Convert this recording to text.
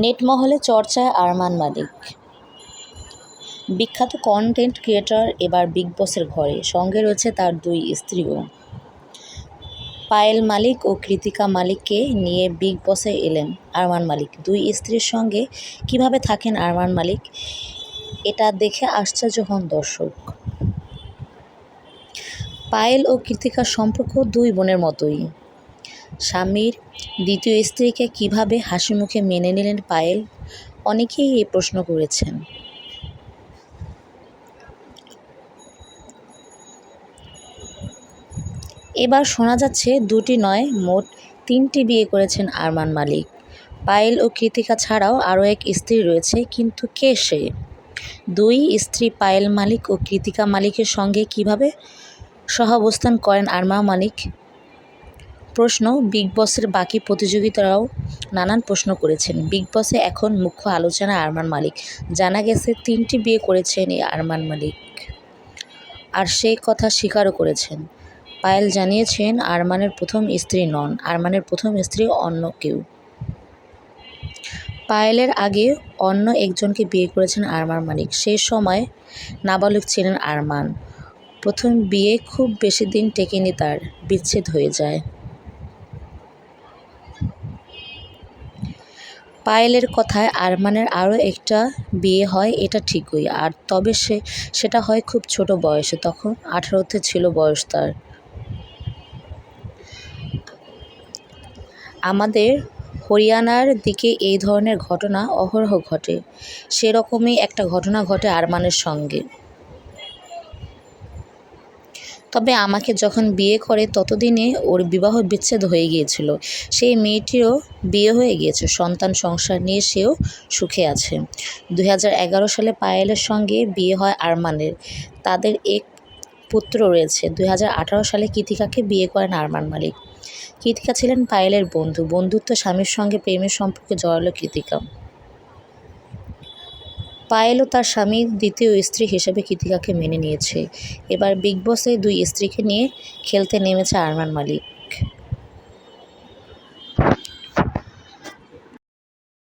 Net মহলে চর্চায় আরমান মালিক। বিখ্যাত কন্টেন্ট ক্রিয়েটর এবার বিগ বসের ঘরে, সঙ্গে রয়েছে তার দুই স্ত্রীও। পায়েল মালিক ও কৃতিকা মালিককে নিয়ে বিগ বসে এলেন আরমান মালিক। দুই স্ত্রীর সঙ্গে কিভাবে থাকেন আরমান মালিক, এটা দেখে আশ্চর্য হন দর্শক। পায়েল ও কৃতিকার সম্পর্ক দুই বোনের মতোই। স্বামীর দ্বিতীয় স্ত্রীকে কিভাবে হাসিমুখে মেনে নিলেন পায়েল, অনেকেই এই প্রশ্ন করেছেন। এবার শোনা যাচ্ছে দুটি নয়, মোট 3টি বিয়ে করেছেন আরমান মালিক। পায়েল ও কৃতিকা ছাড়াও আরও এক স্ত্রী রয়েছে, কিন্তু কে সে? দুই স্ত্রী পায়েল মালিক ও কৃতিকা মালিকের সঙ্গে কিভাবে সহাবস্থান করেন আরমান মালিক? প্রশ্ন বিগ বসের বাকি প্রতিযোগিতারাও নানান প্রশ্ন করেছেন। বিগ বসে এখন মুখ্য আলোচনা আরমান মালিক। জানা গেছে 3টি বিয়ে করেছেন এই আরমান মালিক, আর সেই কথা স্বীকারও করেছেন। পায়েল জানিয়েছেন আরমানের প্রথম স্ত্রী নন, আরমানের প্রথম স্ত্রী অন্য কেউ। পায়েলের আগে অন্য একজনকে বিয়ে করেছেন আরমান মালিক, সেই সময় নাবালক ছিলেন আরমান। প্রথম বিয়ে খুব বেশি দিন টেকেনি, তার বিচ্ছেদ হয়ে যায়। পায়েলের কথায় আরমানের আরও একটা বিয়ে হয়, এটা ঠিকই, আর তবে সেটা হয় খুব ছোট বয়সে, তখন 18তে ছিল বয়স তার। আমাদের হরিয়ানার দিকে এই ধরনের ঘটনা অহরহ ঘটে, সেরকমই একটা ঘটনা ঘটে আরমানের সঙ্গে। তবে আমাকে যখন বিয়ে করে ততদিনে ওর বিবাহ বিচ্ছেদ হয়ে গিয়েছিল। সেই মেয়েটিরও বিয়ে হয়ে গিয়েছে, সন্তান সংসার নিয়ে সেও সুখে আছে। 2011 সালে পায়েলের সঙ্গে বিয়ে হয় আরমানের, তাদের এক পুত্র রয়েছে। 2018 সালে কৃতিকাকে বিয়ে করেন আরমান মালিক। কৃতিকা ছিলেন পায়েলের বন্ধু, বন্ধুত্ব স্বামীর সঙ্গে প্রেমের সম্পর্কে জড়ালো কৃতিকা। পায়েলও তার স্বামীর দ্বিতীয় স্ত্রী হিসেবে কৃতিকাকে মেনে নিয়েছে। এবার বিগ বসে দুই স্ত্রীকে নিয়ে খেলতে নেমেছে আরমান মালিক।